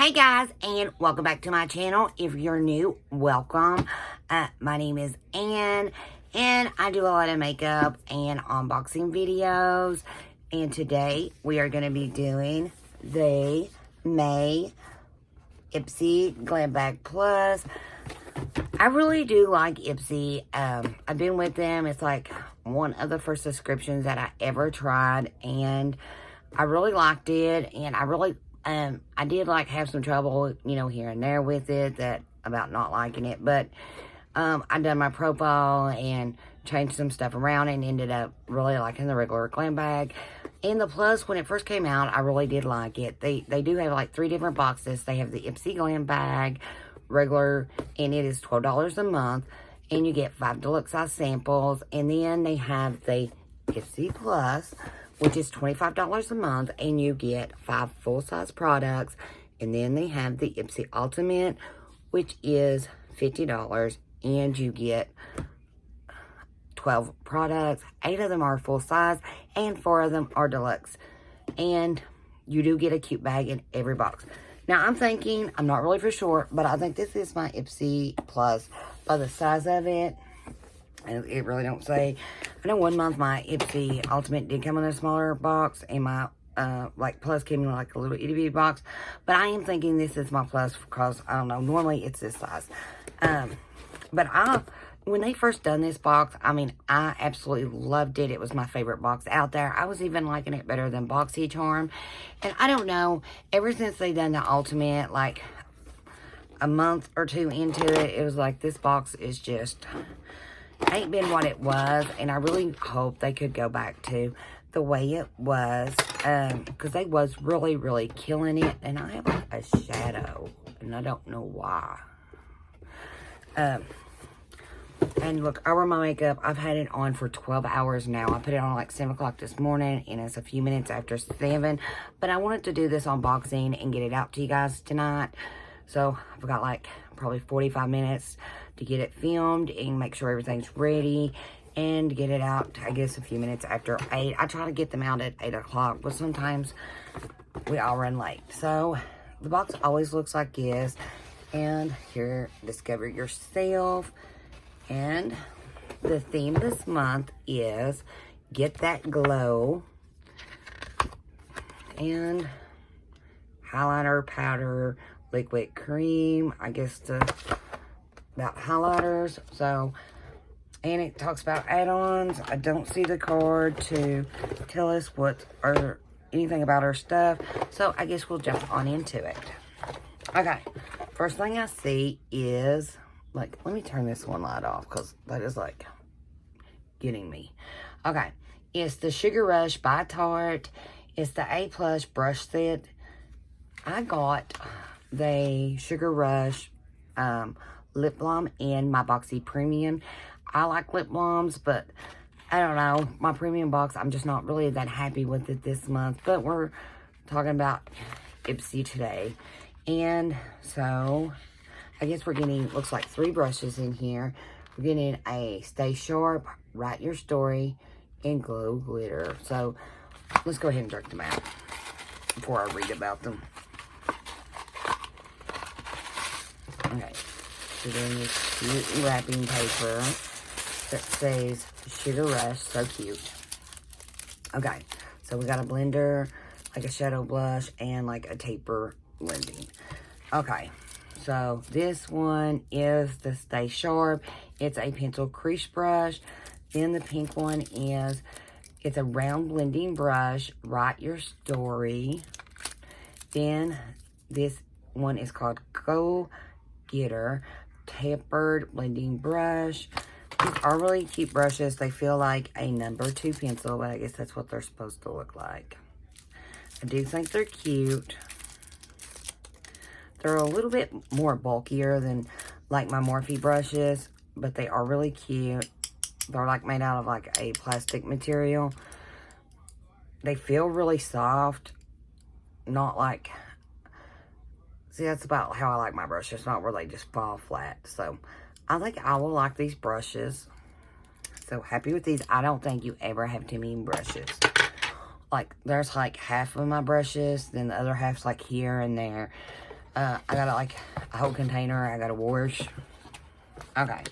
Hey guys, and welcome back to my channel. If you're new, welcome. My name is Ann, and I do a lot of makeup and unboxing videos. And today we are going to be doing the May Ipsy Glam Bag Plus. I really do like Ipsy. I've been with them. It's like one of the first subscriptions that I ever tried, and I really liked it. And I did like have some trouble, here and there with it, about not liking it. But I done my profile and changed some stuff around and ended up really liking the regular glam bag. And the Plus, when it first came out, I really did like it. They do have like 3 different boxes. They have the Ipsy Glam Bag, regular, and it is $12 a month. And you get 5 deluxe size samples. And then they have the Ipsy Plus, which is $25 a month, and you get 5 full-size products. And then they have the Ipsy Ultimate, which is $50, and you get 12 products. 8 of them are full-size, and 4 of them are deluxe. And you do get a cute bag in every box. Now, I'm not really for sure, but I think this is my Ipsy Plus by the size of it. And it really don't say. I know one month my Ipsy Ultimate did come in a smaller box, and my Plus came in like a little itty bitty box. But I am thinking this is my Plus because I don't know. Normally it's this size. But when they first done this box, I absolutely loved it. It was my favorite box out there. I was even liking it better than BoxyCharm. And I don't know. Ever since they done the Ultimate, like a month or 2 into it, it was like this box is just ain't been what it was, and I really hope they could go back to the way it was, because they was really killing it. And I have like a shadow, and I don't know why. And look, over my makeup, I've had it on for 12 hours now. I put it on like 7 o'clock this morning, and it's a few minutes after 7, but I wanted to do this unboxing and get it out to you guys tonight. So I've got like probably 45 minutes to get it filmed and make sure everything's ready and get it out, I guess, a few minutes after 8. I try to get them out at 8 o'clock, but sometimes we all run late. So the box always looks like this. And here, discover yourself. And the theme this month is Get That Glow. And highlighter, powder, liquid cream, I guess about highlighters. So, and it talks about add-ons. I don't see the card to tell us anything about our stuff. So I guess we'll jump on into it. Okay, first thing I see is, let me turn this one light off because that is like getting me. Okay, it's the Sugar Rush by Tarte. It's the A+ brush set. I got the Sugar Rush lip balm in my Boxy Premium. I like lip balms, but I don't know. My premium box, I'm just not really that happy with it this month. But we're talking about Ipsy today. And so, I guess we're getting, looks like 3 brushes in here. We're getting a Stay Sharp, Write Your Story, and Glow Glitter. So, let's go ahead and check them out before I read about them. Okay, so then this cute wrapping paper that says Sugar Rush, so cute. Okay, so we got a blender, like a shadow blush, and like a taper blending. Okay, so this one is the Stay Sharp. It's a pencil crease brush. Then the pink one is, it's a round blending brush, Write Your Story. Then this one is called Go Getter, tapered blending brush. These are really cute brushes. They feel like a number 2 pencil, but I guess that's what they're supposed to look like. I do think they're cute. They're a little bit more bulkier than like my Morphe brushes, but they are really cute. They're like made out of like a plastic material. They feel really soft, not like, see, that's about how I like my brushes, not where they just fall flat. So I think I will like these brushes. So happy with these. I don't think you ever have too many brushes. Like, there's like half of my brushes, then the other half's like here and there. I got like a whole container I gotta wash. Okay,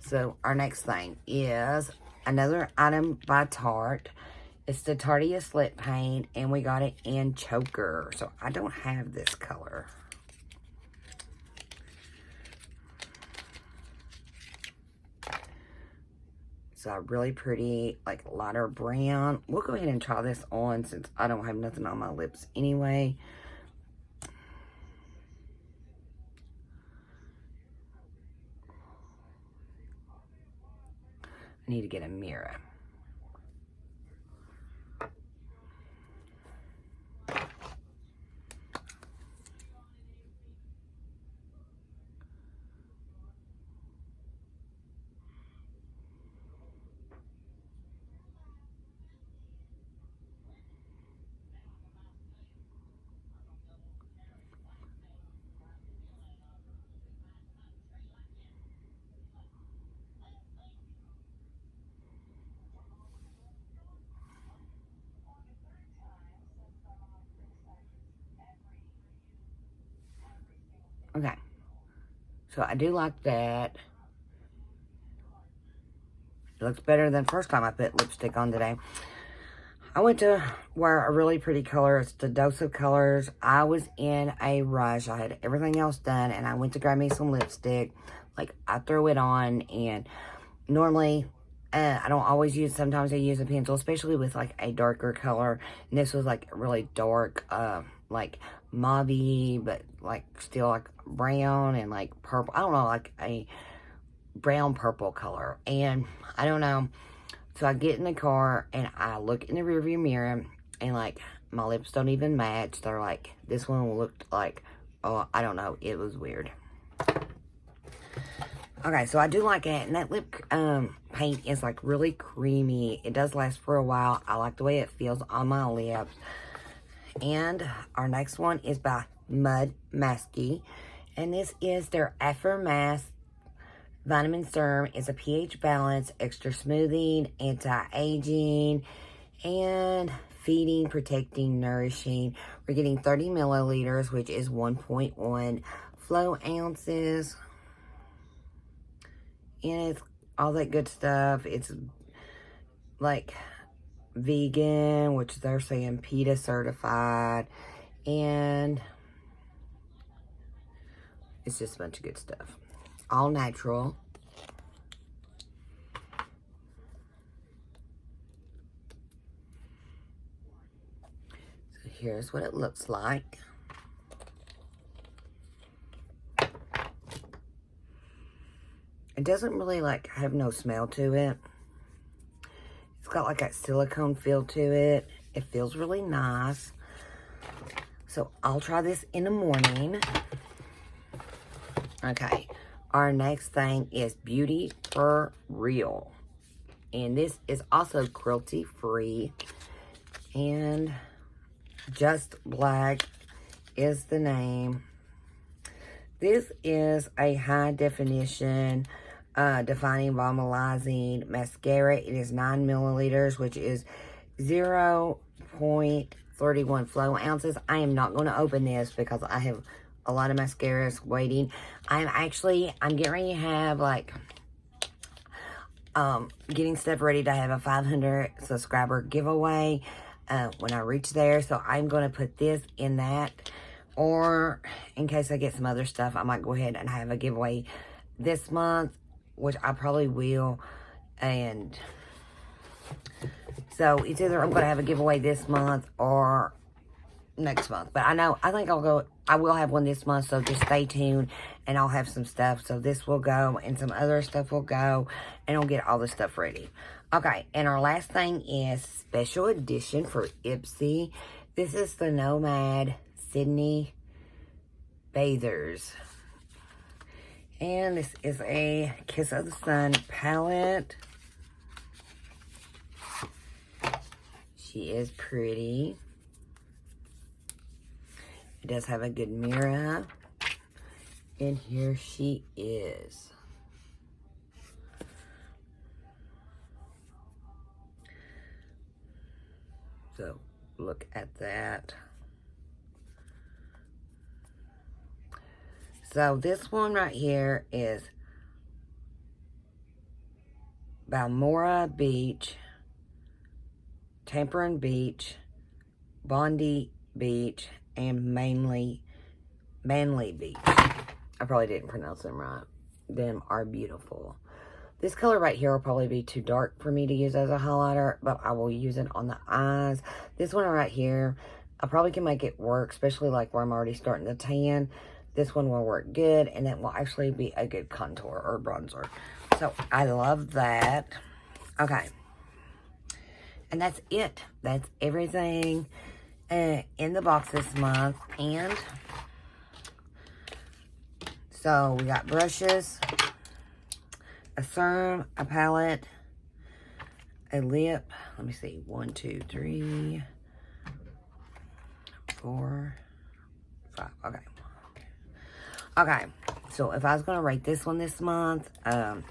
so our next thing is another item by Tarte. It's the Tarte Slip Paint, and we got it in Choker. So I don't have this color. It's a really pretty, like, lighter brown. We'll go ahead and try this on since I don't have nothing on my lips anyway. I need to get a mirror. Okay, so I do like that. It looks better than first time I put lipstick on today. I went to wear a really pretty color. It's the Dose of Colors. I was in a rush. I had everything else done, and I went to grab me some lipstick. Like, I throw it on, and normally, I don't always use, sometimes I use a pencil, especially with, like, a darker color. And this was, like, really dark, like, mauve-y, but, like, still, like, brown and, like, purple. I don't know, like, a brown purple color. And, I don't know. So I get in the car, and I look in the rearview mirror, and, like, my lips don't even match. They're, like, this one looked like, oh, I don't know. It was weird. Okay, so I do like it, and that lip paint is, like, really creamy. It does last for a while. I like the way it feels on my lips. And our next one is by MudMasky, and this is their Aftermask Vitamin Serum. Is a pH balance, extra smoothing, anti-aging, and feeding, protecting, nourishing. We're getting 30 milliliters, which is 1.1 flow ounces. And it's all that good stuff. It's like vegan, which they're saying PETA certified. And it's just a bunch of good stuff. All natural. So here's what it looks like. It doesn't really, like, have no smell to it. It's got, like, that silicone feel to it. It feels really nice. So I'll try this in the morning. Okay. Our next thing is Beauty for Real. And this is also cruelty-free. And Just Black is the name. This is a high definition, defining volumizing mascara. It is 9 milliliters, which is 0.31 flow ounces. I am not going to open this because I have a lot of mascaras waiting. I'm getting ready to have, like, getting stuff ready to have a 500 subscriber giveaway when I reach there. So I'm going to put this in that. Or in case I get some other stuff, I might go ahead and have a giveaway this month, which I probably will. And so it's either I'm going to have a giveaway this month or next month. But I will have one this month, so just stay tuned and I'll have some stuff. So this will go and some other stuff will go, and I'll get all the stuff ready. Okay, and our last thing is special edition for Ipsy. This is the Nomad Sydney Bathers. And this is a Kiss of the Sun palette. She is pretty. It does have a good mirror. And here she is. So, look at that. So this one right here is Balmoral Beach, Tamparin Beach, Bondi Beach, and Manly Beach. I probably didn't pronounce them right. Them are beautiful. This color right here will probably be too dark for me to use as a highlighter, but I will use it on the eyes. This one right here, I probably can make it work, especially like where I'm already starting to tan. This one will work good, and it will actually be a good contour or bronzer. So I love that. Okay. And that's it. That's everything in the box this month. And so we got brushes, a serum, a palette, a lip. Let me see. 1, 2, 3, 4, 5. Okay. Okay. So if I was going to rate this one this month, I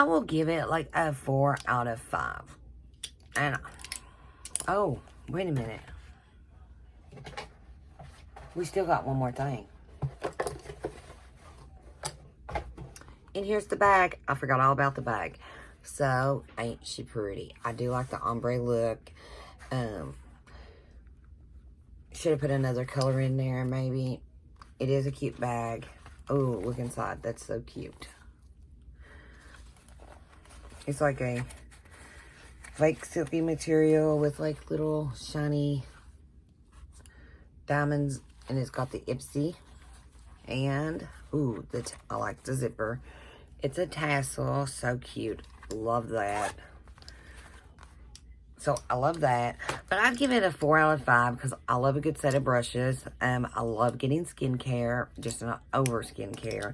will give it like a 4 out of 5. And, oh, wait a minute. We still got one more thing. And here's the bag. I forgot all about the bag. So, ain't she pretty? I do like the ombre look. Should have put another color in there, maybe. It is a cute bag. Oh, look inside. That's so cute. It's like a fake silky material with like little shiny diamonds. And it's got the Ipsy. And, ooh, I like the zipper. It's a tassel. So cute. Love that. So, I love that. But I'd give it a 4 out of 5 because I love a good set of brushes. I love getting skincare. Just not over skincare.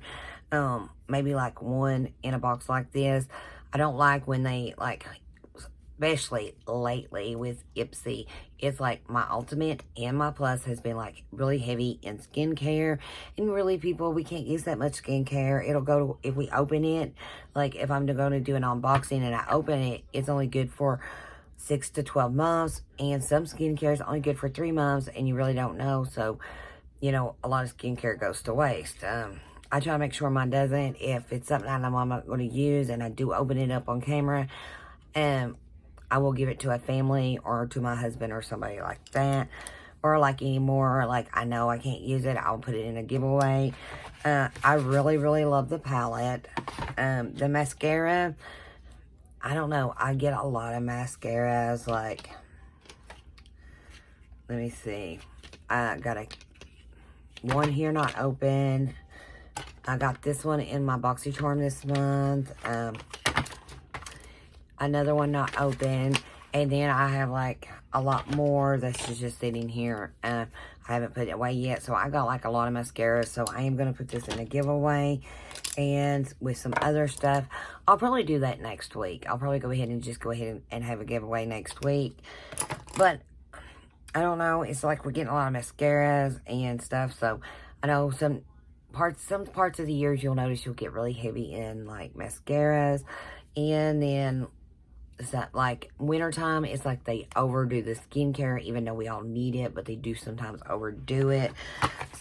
Maybe like one in a box like this. I don't like when they, like, especially lately with Ipsy, it's like my Ultimate and my Plus has been like really heavy in skincare. And really, people, we can't use that much skincare. It'll go to, if we open it, like if I'm going to do an unboxing and I open it, it's only good for 6 to 12 months. And some skincare is only good for 3 months and you really don't know. So, you know, a lot of skincare goes to waste. I try to make sure mine doesn't. If it's something I know I'm not going to use and I do open it up on camera, I will give it to a family or to my husband or somebody like that. Or like anymore, like I know I can't use it, I'll put it in a giveaway. I really, really love the palette. The mascara, I don't know. I get a lot of mascaras. Like, let me see. I got one here not open. I got this one in my BoxyCharm this month. Another one not open. And then I have like a lot more that's just sitting here. I haven't put it away yet. So I got like a lot of mascaras. So I am going to put this in a giveaway. And with some other stuff. I'll probably do that next week. I'll probably go ahead and have a giveaway next week. But I don't know. It's like we're getting a lot of mascaras and stuff. So I know some parts of the years you'll notice you'll get really heavy in like mascaras. And then it's not like wintertime, it's like they overdo the skincare, even though we all need it, but they do sometimes overdo it.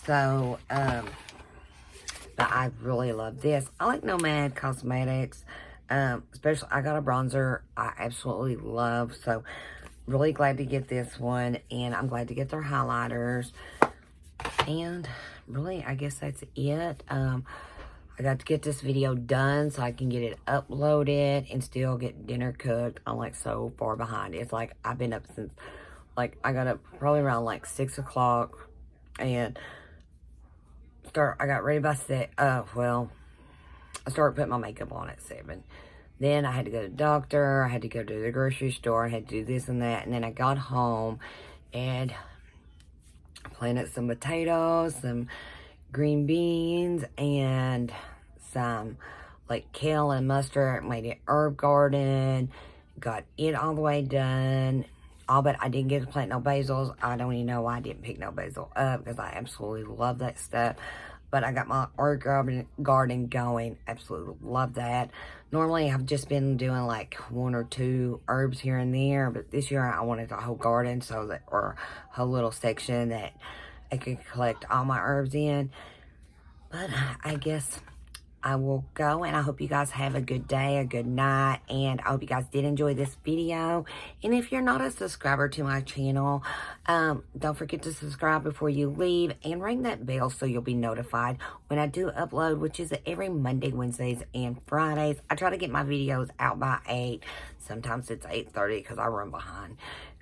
So, but I really love this. I like Nomad Cosmetics. Especially, I got a bronzer I absolutely love. So, really glad to get this one. And I'm glad to get their highlighters. And really, I guess that's it. I got to get this video done so I can get it uploaded and still get dinner cooked. I'm like so far behind. It's like I've been up since, like I got up probably around like 6 o'clock and I got ready by 6. Well, I started putting my makeup on at 7. Then I had to go to the doctor. I had to go to the grocery store. I had to do this and that. And then I got home and I planted some potatoes, some green beans, and some like kale and mustard. Made an herb garden, got it all the way done. All but I didn't get to plant no basils. I don't even know why I didn't pick no basil up because I absolutely love that stuff. But I got my herb garden going. Absolutely love that. Normally I've just been doing like 1 or 2 herbs here and there, but this year I wanted a whole garden, so that, or a whole little section that I could collect all my herbs in. But I guess I will go, and I hope you guys have a good day, a good night, and I hope you guys did enjoy this video. And if you're not a subscriber to my channel, don't forget to subscribe before you leave, and ring that bell so you'll be notified when I do upload, which is every Monday, Wednesdays, and Fridays. I try to get my videos out by 8. Sometimes it's 8:30 because I run behind.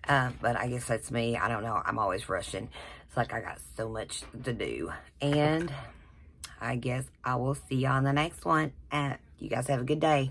But I guess that's me. I don't know. I'm always rushing. It's like I got so much to do. And I guess I will see you on the next one. You guys have a good day.